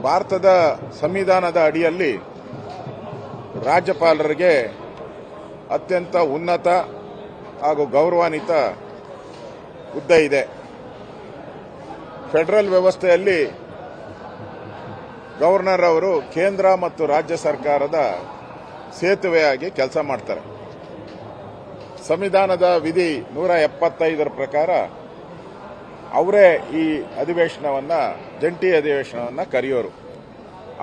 ಭಾರತದ ಸಂವಿಧಾನದ ಅಡಿಯಲ್ಲಿ ರಾಜ್ಯಪಾಲರಿಗೆ ಅತ್ಯಂತ ಉನ್ನತ ಹಾಗೂ ಗೌರವಾನ್ವಿತ ಹುದ್ದೆ ಇದೆ. ಫೆಡರಲ್ ವ್ಯವಸ್ಥೆಯಲ್ಲಿ ಗವರ್ನರ್ ಅವರು ಕೇಂದ್ರ ಮತ್ತು ರಾಜ್ಯ ಸರ್ಕಾರದ ಸೇತುವೆಯಾಗಿ ಕೆಲಸ ಮಾಡ್ತಾರೆ. ಸಂವಿಧಾನದ ವಿಧಿ 175 ಪ್ರಕಾರ ಅವರೇ ಈ ಜಂಟಿ ಅಧಿವೇಶನವನ್ನ ಕರೆಯೋರು.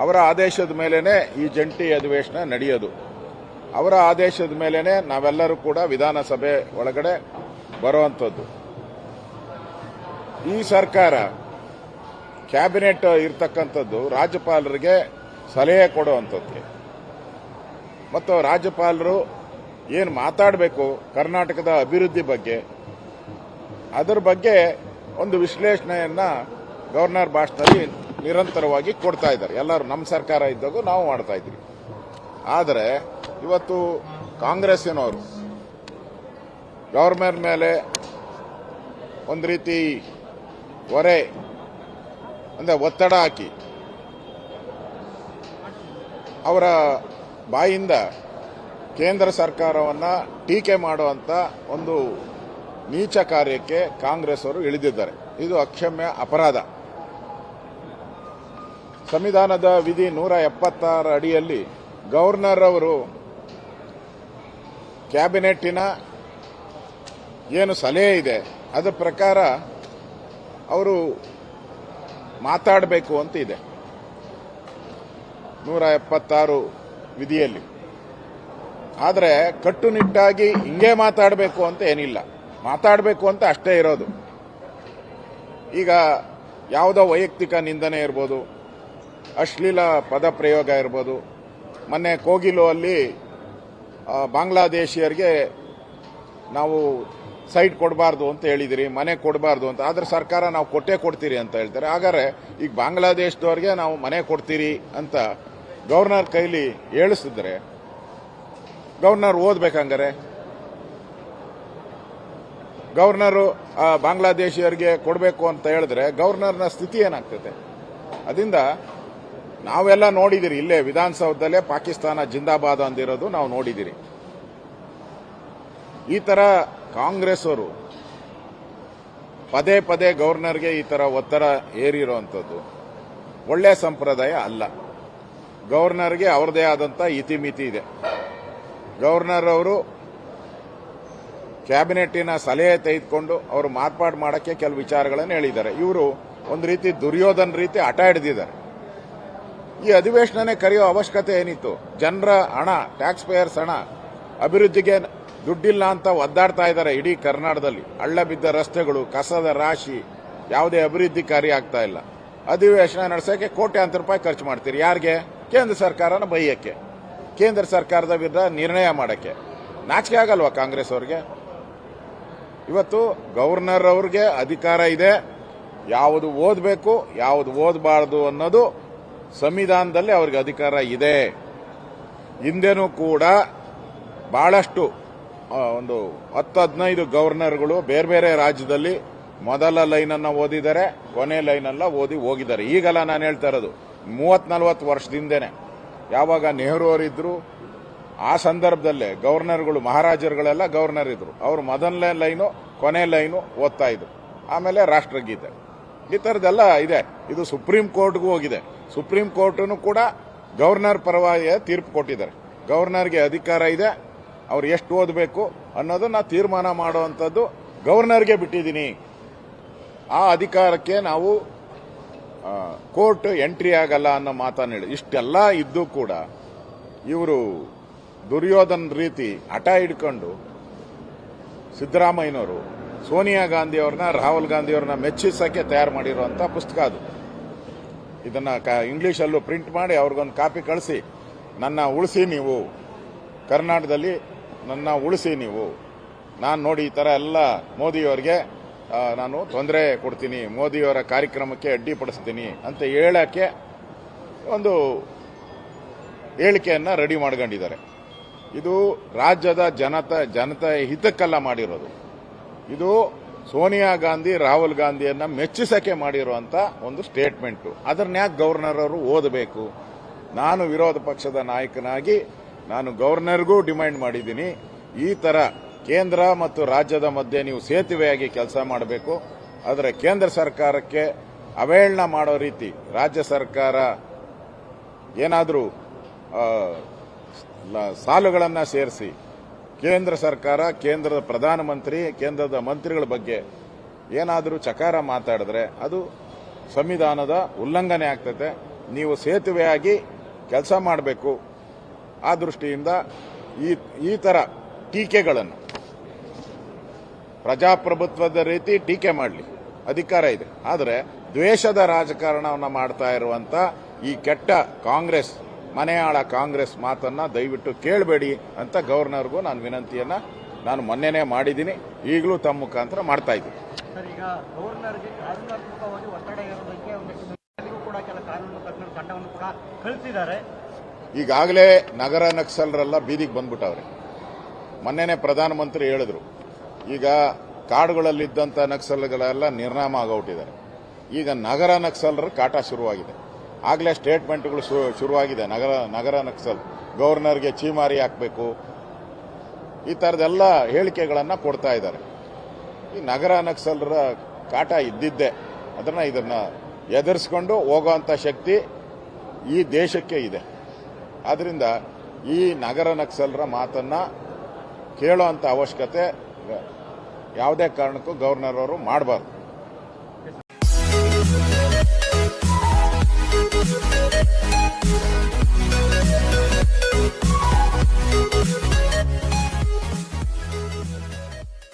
ಅವರ ಆದೇಶದ ಮೇಲೇನೆ ಈ ಜಂಟಿ ಅಧಿವೇಶನ ನಡೆಯೋದು. ಅವರ ಆದೇಶದ ಮೇಲೇನೆ ನಾವೆಲ್ಲರೂ ಕೂಡ ವಿಧಾನಸಭೆ ಒಳಗಡೆ ಬರುವಂಥದ್ದು. ಈ ಸರ್ಕಾರ ಕ್ಯಾಬಿನೆಟ್ ಇರ್ತಕ್ಕಂಥದ್ದು ರಾಜ್ಯಪಾಲರಿಗೆ ಸಲಹೆ ಕೊಡುವಂಥದ್ದು ಮತ್ತು ರಾಜ್ಯಪಾಲರು ಏನು ಮಾತಾಡಬೇಕು ಕರ್ನಾಟಕದ ಅಭಿವೃದ್ಧಿ ಬಗ್ಗೆ, ಅದರ ಬಗ್ಗೆ ಒಂದು ವಿಶ್ಲೇಷಣೆಯನ್ನ ಗವರ್ನರ್ ಭಾಷಣದಲ್ಲಿ ನಿರಂತರವಾಗಿ ಕೊಡ್ತಾ ಇದ್ದಾರೆ. ಎಲ್ಲರೂ ನಮ್ಮ ಸರ್ಕಾರ ಇದ್ದಾಗ ನಾವು ಮಾಡ್ತಾ ಇದ್ವಿ. ಆದರೆ ಇವತ್ತು ಕಾಂಗ್ರೆಸ್ಸಿನವರು ಗವರ್ನರ್ ಮೇಲೆ ಒಂದು ರೀತಿ ಹೊರೆ ಅಂದರೆ ಒತ್ತಡ ಹಾಕಿ ಅವರ ಬಾಯಿಂದ ಕೇಂದ್ರ ಸರ್ಕಾರವನ್ನು ಟೀಕೆ ಮಾಡುವಂತ ಒಂದು ನೀಚ ಕಾರ್ಯಕ್ಕೆ ಕಾಂಗ್ರೆಸ್ ಅವರು ಇಳಿದಿದ್ದಾರೆ. ಇದು ಅಕ್ಷಮ್ಯ ಅಪರಾಧ. ಸಂವಿಧಾನದ ವಿಧಿ 176 ಅಡಿಯಲ್ಲಿ ಗವರ್ನರ್ ಅವರು ಕ್ಯಾಬಿನೆಟ್ಟಿನ ಏನು ಸಲಹೆ ಇದೆ ಅದರ ಪ್ರಕಾರ ಅವರು ಮಾತಾಡಬೇಕು ಅಂತ ಇದೆ 176 ವಿಧಿಯಲ್ಲಿ. ಆದರೆ ಕಟ್ಟುನಿಟ್ಟಾಗಿ ಹಿಂಗೆ ಮಾತಾಡಬೇಕು ಅಂತ ಏನಿಲ್ಲ, ಮಾತಾಡಬೇಕು ಅಂತ ಅಷ್ಟೇ ಇರೋದು. ಈಗ ಯಾವುದೋ ವೈಯಕ್ತಿಕ ನಿಂದನೆ ಇರ್ಬೋದು, ಅಶ್ಲೀಲ ಪದ ಪ್ರಯೋಗ ಇರ್ಬೋದು. ಮೊನ್ನೆ ಕೋಗಿಲು ಅಲ್ಲಿ ಬಾಂಗ್ಲಾದೇಶಿಯರಿಗೆ ನಾವು ಸೈಟ್ ಕೊಡಬಾರ್ದು ಅಂತ ಹೇಳಿದಿರಿ, ಮನೆ ಕೊಡಬಾರ್ದು ಅಂತ. ಆದ್ರೆ ಸರ್ಕಾರ ನಾವು ಕೊಟ್ಟೇ ಕೊಡ್ತೀರಿ ಅಂತ ಹೇಳ್ತಾರೆ. ಹಾಗಾದ್ರೆ ಈಗ ಬಾಂಗ್ಲಾದೇಶದವ್ರಿಗೆ ನಾವು ಮನೆ ಕೊಡ್ತೀರಿ ಅಂತ ಗವರ್ನರ್ ಕೈಲಿ ಹೇಳಿಸಿದ್ರೆ ಗವರ್ನರ್ ಓದ್ಬೇಕಂಗಾರೆ? ಗವರ್ನರು ಬಾಂಗ್ಲಾದೇಶಿಯರಿಗೆ ಕೊಡಬೇಕು ಅಂತ ಹೇಳಿದ್ರೆ ಗವರ್ನರ್ನ ಸ್ಥಿತಿ ಏನಾಗ್ತದೆ? ಅದರಿಂದ ನಾವೆಲ್ಲ ನೋಡಿದಿರಿ, ಇಲ್ಲೇ ವಿಧಾನಸೌಧದಲ್ಲೇ ಪಾಕಿಸ್ತಾನ ಜಿಂದಾಬಾದ್ ಅಂದಿರೋದು ನಾವು ನೋಡಿದಿರಿ. ಈ ತರ ಕಾಂಗ್ರೆಸ್ ಅವರು ಪದೇ ಪದೇ ಗವರ್ನರ್ಗೆ ಈ ತರ ಒತ್ತಡ ಏರಿರುವಂಥದ್ದು ಒಳ್ಳೆಯ ಸಂಪ್ರದಾಯ ಅಲ್ಲ. ಗವರ್ನರ್ಗೆ ಅವರದೇ ಆದಂತ ಇತಿಮಿತಿ ಇದೆ. ಗವರ್ನರ್ ಅವರು ಕ್ಯಾಬಿನೆಟ್ಟಿನ ಸಲಹೆ ತೆಗೆದುಕೊಂಡು ಅವರು ಮಾರ್ಪಾಡು ಮಾಡಕ್ಕೆ ಕೆಲವು ವಿಚಾರಗಳನ್ನು ಹೇಳಿದ್ದಾರೆ. ಇವರು ಒಂದು ರೀತಿ ದುರ್ಯೋಧನ ರೀತಿ ಹಠ ಹಿಡಿದಿದ್ದಾರೆ. ಈ ಅಧಿವೇಶನನೇ ಕರೆಯೋ ಅವಶ್ಯಕತೆ ಏನಿತ್ತು? ಜನರ ಹಣ, ಟ್ಯಾಕ್ಸ್ ಪೇಯರ್ಸ್ ಹಣ, ಅಭಿವೃದ್ಧಿಗೆ ದುಡ್ಡಿಲ್ಲ ಅಂತ ಒದ್ದಾಡ್ತಾ ಇದ್ದಾರೆ ಇಡೀ ಕರ್ನಾಟಕದಲ್ಲಿ. ಹಳ್ಳ ಬಿದ್ದ ರಸ್ತೆಗಳು, ಕಸದ ರಾಶಿ, ಯಾವುದೇ ಅಭಿವೃದ್ಧಿ ಕಾರ್ಯ ಆಗ್ತಾ ಇಲ್ಲ. ಅಧಿವೇಶನ ನಡೆಸೋಕೆ ಕೋಟ್ಯಾಂತರ ರೂಪಾಯಿ ಖರ್ಚು ಮಾಡ್ತೀರಿ. ಯಾರಿಗೆ? ಕೇಂದ್ರ ಸರ್ಕಾರನ ಬೈಯಕ್ಕೆ, ಕೇಂದ್ರ ಸರ್ಕಾರದ ವಿರುದ್ಧ ನಿರ್ಣಯ ಮಾಡಕ್ಕೆ. ನಾಚಿಕೆ ಆಗಲ್ವಾ ಕಾಂಗ್ರೆಸ್ ಅವರಿಗೆ? ಇವತ್ತು ಗವರ್ನರ್ ಅವ್ರಿಗೆ ಅಧಿಕಾರ ಇದೆ, ಯಾವುದು ಓದಬೇಕು ಯಾವುದು ಓದಬಾರದು ಅನ್ನೋದು ಸಂವಿಧಾನದಲ್ಲಿ ಅವ್ರಿಗೆ ಅಧಿಕಾರ ಇದೆ. ಹಿಂದೆನೂ ಕೂಡ ಬಹಳಷ್ಟು ಒಂದು 10-15 ಗವರ್ನರ್ಗಳು ಬೇರೆ ಬೇರೆ ರಾಜ್ಯದಲ್ಲಿ ಮೊದಲ ಲೈನನ್ನ ಓದಿದ್ದಾರೆ, ಕೊನೆ ಲೈನಲ್ಲ ಓದಿ ಹೋಗಿದ್ದಾರೆ. ಈಗಲ್ಲ ನಾನು ಹೇಳ್ತಾ ಇರೋದು 30-40 ವರ್ಷದಿಂದೇನೆ. ಯಾವಾಗ ನೆಹರು ಅವರಿದ್ರು ಆ ಸಂದರ್ಭದಲ್ಲೇ ಗವರ್ನರ್ಗಳು, ಮಹಾರಾಜರುಗಳೆಲ್ಲ ಗವರ್ನರ್ ಇದ್ರು. ಅವರು ಮೊದಲನೇ ಲೈನು ಕೊನೆ ಲೈನು ಓದ್ತಾ ಇದ್ರು. ಆಮೇಲೆ ರಾಷ್ಟ್ರಗೀತೆ, ಈ ಥರದ್ದೆಲ್ಲ ಇದೆ. ಇದು ಸುಪ್ರೀಂ ಕೋರ್ಟ್ಗೂ ಹೋಗಿದೆ. ಸುಪ್ರೀಂ ಕೋರ್ಟ್ನು ಕೂಡ ಗವರ್ನರ್ ಪರವಾಗಿ ತೀರ್ಪು ಕೊಟ್ಟಿದ್ದಾರೆ. ಗವರ್ನರ್ಗೆ ಅಧಿಕಾರ ಇದೆ, ಅವ್ರು ಎಷ್ಟು ಓದಬೇಕು ಅನ್ನೋದನ್ನ ತೀರ್ಮಾನ ಮಾಡುವಂಥದ್ದು ಗವರ್ನರ್ಗೆ ಬಿಟ್ಟಿದ್ದೀನಿ. ಆ ಅಧಿಕಾರಕ್ಕೆ ನಾವು ಕೋರ್ಟ್ ಎಂಟ್ರಿ ಆಗಲ್ಲ ಅನ್ನೋ ಮಾತನ್ನು ಹೇಳಿ. ಇಷ್ಟೆಲ್ಲ ಇದ್ದು ಕೂಡ ಇವರು ದುರ್ಯೋಧನ ರೀತಿ ಹಠ ಹಿಡ್ಕೊಂಡು ಸಿದ್ದರಾಮಯ್ಯನವರು ಸೋನಿಯಾ ಗಾಂಧಿ ಅವ್ರನ್ನ, ರಾಹುಲ್ ಗಾಂಧಿ ಅವ್ರನ್ನ ಮೆಚ್ಚಿಸಕ್ಕೆ ತಯಾರು ಮಾಡಿರುವಂತ ಪುಸ್ತಕ ಅದು. ಇದನ್ನ ಇಂಗ್ಲಿಷಲ್ಲೂ ಪ್ರಿಂಟ್ ಮಾಡಿ ಅವ್ರಿಗೊಂದು ಕಾಪಿ ಕಳಿಸಿ, ನನ್ನ ಉಳಿಸಿ ನೀವು, ಕರ್ನಾಟಕದಲ್ಲಿ ನನ್ನ ಉಳಿಸಿ ನೀವು, ನಾನು ನೋಡಿ ಈ ತರ ಎಲ್ಲ ಮೋದಿಯವರಿಗೆ ನಾನು ತೊಂದರೆ ಕೊಡ್ತೀನಿ, ಮೋದಿಯವರ ಕಾರ್ಯಕ್ರಮಕ್ಕೆ ಅಡ್ಡಿಪಡಿಸ್ತೀನಿ ಅಂತ ಹೇಳಕ್ಕೆ ಒಂದು ಹೇಳಿಕೆಯನ್ನ ರೆಡಿ ಮಾಡ್ಕೊಂಡಿದ್ದಾರೆ. ಇದು ರಾಜ್ಯದ ಜನತೆಯ ಹಿತಕ್ಕೆಲ್ಲ ಮಾಡಿರೋದು. ಇದು ಸೋನಿಯಾ ಗಾಂಧಿ ರಾಹುಲ್ ಗಾಂಧಿಯನ್ನ ಮೆಚ್ಚಿಸಕ್ಕೆ ಮಾಡಿರುವಂತ ಒಂದು ಸ್ಟೇಟ್ಮೆಂಟ್. ಅದನ್ನ ಯಾಕೆ ಗವರ್ನರ್ ಅವರು ಓದಬೇಕು? ನಾನು ವಿರೋಧ ಪಕ್ಷದ ನಾಯಕನಾಗಿ ನಾನು ಗವರ್ನರ್ಗೂ ಡಿಮ್ಯಾಂಡ್ ಮಾಡಿದ್ದೀನಿ, ಈ ತರ ಕೇಂದ್ರ ಮತ್ತು ರಾಜ್ಯದ ಮಧ್ಯೆ ನೀವು ಸೇತುವೆಯಾಗಿ ಕೆಲಸ ಮಾಡಬೇಕು. ಆದರೆ ಕೇಂದ್ರ ಸರ್ಕಾರಕ್ಕೆ ಅವಹೇಳನ ಮಾಡೋ ರೀತಿ ರಾಜ್ಯ ಸರ್ಕಾರ ಏನಾದರೂ ಸಾಲುಗಳನ್ನು ಸೇರಿಸಿ ಕೇಂದ್ರ ಸರ್ಕಾರ, ಕೇಂದ್ರದ ಪ್ರಧಾನಮಂತ್ರಿ, ಕೇಂದ್ರದ ಮಂತ್ರಿಗಳ ಬಗ್ಗೆ ಏನಾದರೂ ಚಕಾರ ಮಾತಾಡಿದ್ರೆ ಅದು ಸಂವಿಧಾನದ ಉಲ್ಲಂಘನೆ ಆಗ್ತದೆ. ನೀವು ಸೇತುವೆಯಾಗಿ ಕೆಲಸ ಮಾಡಬೇಕು. ಆ ದೃಷ್ಟಿಯಿಂದ ಈ ತರ ಟೀಕೆಗಳನ್ನು ಪ್ರಜಾಪ್ರಭುತ್ವದ ರೀತಿ ಟೀಕೆ ಮಾಡಲಿ, ಅಧಿಕಾರ ಇದೆ. ಆದರೆ ದ್ವೇಷದ ರಾಜಕಾರಣವನ್ನು ಮಾಡ್ತಾ ಇರುವಂತ ಈ ಕೆಟ್ಟ ಕಾಂಗ್ರೆಸ್, ಮನೆಯಾಳ ಕಾಂಗ್ರೆಸ್ ಮಾತನ್ನ ದಯವಿಟ್ಟು ಕೇಳಬೇಡಿ ಅಂತ ಗವರ್ನರ್ಗೂ ನಾನು ವಿನಂತಿಯನ್ನ ನಾನು ಮೊನ್ನೆನೇ ಮಾಡಿದ್ದೀನಿ, ಈಗಲೂ ತಮ್ಮ ಮುಖಾಂತರ ಮಾಡ್ತಾ ಇದ್ದೀನಿ. ಸರ್, ಈಗ ಗವರ್ನರ್ಗೆ ಕಾನೂನಾತ್ಮಕವಾಗಿ ಒತ್ತಡ ಇರೋದಕ್ಕೆ ಒಂದಷ್ಟು ಕೂಡ ಕೆಲ ಕಾನೂನು ತಜ್ಞರ ತಂಡವನ್ನು ಕೂಡ ಕಳಿಸಿದ್ದಾರೆ. ಈಗಾಗಲೇ ನಗರ ನಕ್ಸಲರೆಲ್ಲ ಬೀದಿಗೆ ಬಂದ್ಬಿಟ್ಟವ್ರೆ. ಮೊನ್ನೆನೇ ಪ್ರಧಾನಮಂತ್ರಿ ಹೇಳಿದ್ರು, ಈಗ ಕಾಡುಗಳಲ್ಲಿದ್ದಂಥ ನಕ್ಸಲ್ಗಳೆಲ್ಲ ನಿರ್ನಾಮ ಆಗೋಗ್ಬಿಟ್ಟಿದ್ದಾರೆ. ಈಗ ನಗರ ನಕ್ಸಲರ ಕಾಟ ಶುರುವಾಗಿದೆ. ಆಗಲೇ ಸ್ಟೇಟ್ಮೆಂಟ್ಗಳು ಶುರುವಾಗಿದೆ. ನಗರ ನಕ್ಸಲ್ ಗವರ್ನರ್ಗೆ ಚೀಮಾರಿ ಹಾಕಬೇಕು, ಈ ಥರದೆಲ್ಲ ಹೇಳಿಕೆಗಳನ್ನು ಕೊಡ್ತಾ ಇದ್ದಾರೆ. ಈ ನಗರ ನಕ್ಸಲರ ಕಾಟ ಇದ್ದಿದ್ದೇ, ಇದನ್ನ ಎದುರಿಸ್ಕೊಂಡು ಹೋಗುವಂಥ ಶಕ್ತಿ ಈ ದೇಶಕ್ಕೆ ಇದೆ. ಆದ್ರಿಂದ ಈ ನಗರ ನಕ್ಸಲರ ಮಾತನ್ನ ಕೇಳೋ ಅಂಥ ಅವಶ್ಯಕತೆ ಯಾವುದೇ ಕಾರಣಕ್ಕೂ ಗವರ್ನರ್ ಅವರು ಮಾಡಬಾರ್ದು.